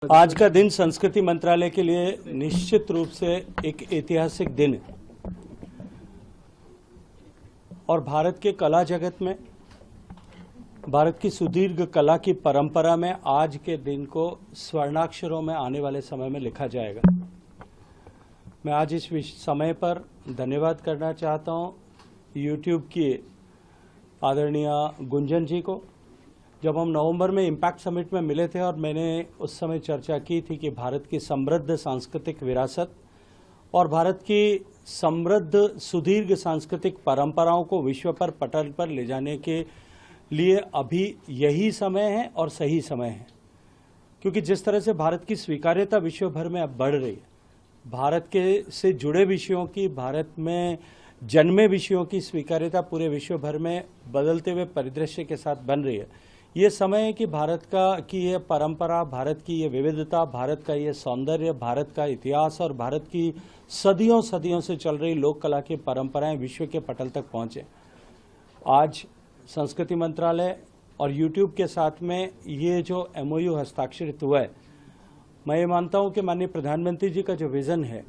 आज का दिन संस्कृति मंत्रालय के लिए निश्चित रूप से एक ऐतिहासिक दिन है और भारत के कला जगत में, भारत की सुदीर्घ कला की परंपरा में आज के दिन को स्वर्णाक्षरों में आने वाले समय में लिखा जाएगा। मैं आज इस समय पर धन्यवाद करना चाहता हूं YouTube की आदरणीय गुंजन जी को। जब हम नवंबर में इम्पैक्ट समिट में मिले थे और मैंने उस समय चर्चा की थी कि भारत की समृद्ध सांस्कृतिक विरासत और भारत की समृद्ध सुदीर्घ सांस्कृतिक परंपराओं को विश्व पर पटल पर ले जाने के लिए अभी यही समय है और सही समय है, क्योंकि जिस तरह से भारत की स्वीकार्यता विश्व भर में अब बढ़ रही है, भारत के से जुड़े विषयों की, भारत में जन्मे विषयों की स्वीकार्यता पूरे विश्व भर में बदलते हुए परिदृश्य के साथ बन रही है। ये समय है कि भारत की ये परंपरा, भारत की ये विविधता, भारत का ये सौंदर्य, भारत का इतिहास और भारत की सदियों सदियों से चल रही लोक कला की परंपराएं विश्व के पटल तक पहुंचे। आज संस्कृति मंत्रालय और YouTube के साथ में ये जो MOU हस्ताक्षरित हुआ है, मैं ये मानता हूं कि माननीय प्रधानमंत्री जी का जो विजन है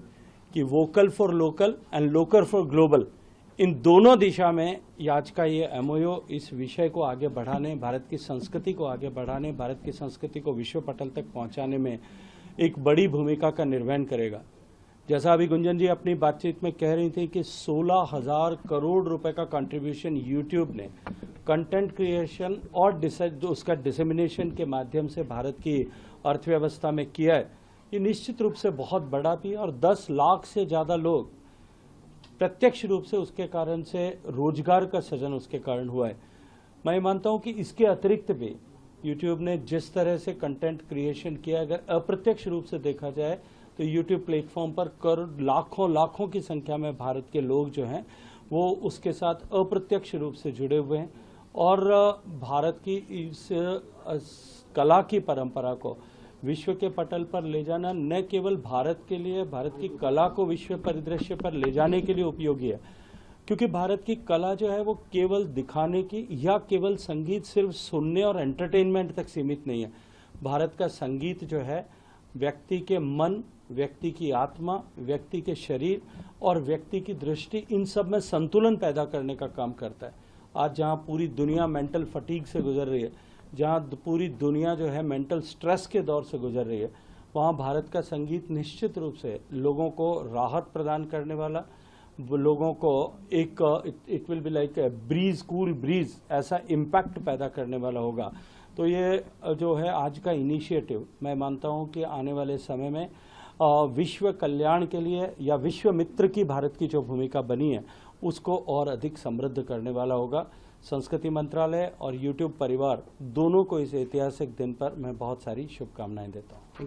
कि vocal for local and local for global, इन दोनों दिशा में आज का ये MOU इस विषय को आगे बढ़ाने, भारत की संस्कृति को आगे बढ़ाने, भारत की संस्कृति को विश्व पटल तक पहुंचाने में एक बड़ी भूमिका का निर्वहन करेगा। जैसा अभी गुंजन जी अपनी बातचीत में कह रही थी कि 16,000 करोड़ रुपए का कंट्रीब्यूशन YouTube ने कंटेंट क्रिएशन और उसका डिसेमिनेशन के माध्यम से भारत की अर्थव्यवस्था में किया है, ये निश्चित रूप से बहुत बड़ा भी है और 10 लाख से ज़्यादा लोग प्रत्यक्ष रूप से उसके कारण से रोजगार का सृजन उसके कारण हुआ है। मैं मानता हूं कि इसके अतिरिक्त भी YouTube ने जिस तरह से कंटेंट क्रिएशन किया, अगर अप्रत्यक्ष रूप से देखा जाए तो YouTube प्लेटफॉर्म पर लाखों की संख्या में भारत के लोग जो हैं वो उसके साथ अप्रत्यक्ष रूप से जुड़े हुए हैं और भारत की इस कला की परंपरा को विश्व के पटल पर ले जाना न केवल भारत के लिए, भारत की कला को विश्व परिदृश्य पर ले जाने के लिए उपयोगी है, क्योंकि भारत की कला जो है वो केवल दिखाने की या केवल संगीत सिर्फ सुनने और एंटरटेनमेंट तक सीमित नहीं है। भारत का संगीत जो है व्यक्ति के मन, व्यक्ति की आत्मा, व्यक्ति के शरीर और व्यक्ति की दृष्टि, इन सब में संतुलन पैदा करने का काम करता है। आज जहाँ पूरी दुनिया मेंटल फटीग से गुजर रही है, जहाँ पूरी दुनिया जो है मेंटल स्ट्रेस के दौर से गुजर रही है, वहाँ भारत का संगीत निश्चित रूप से लोगों को राहत प्रदान करने वाला, लोगों को एक it will be like a breeze, cool breeze, ऐसा इम्पैक्ट पैदा करने वाला होगा। तो ये जो है आज का इनिशिएटिव, मैं मानता हूँ कि आने वाले समय में विश्व कल्याण के लिए या विश्व मित्र की भारत की जो भूमिका बनी है उसको और अधिक समृद्ध करने वाला होगा। संस्कृति मंत्रालय और YouTube परिवार दोनों को इस ऐतिहासिक दिन पर मैं बहुत सारी शुभकामनाएं देता हूं।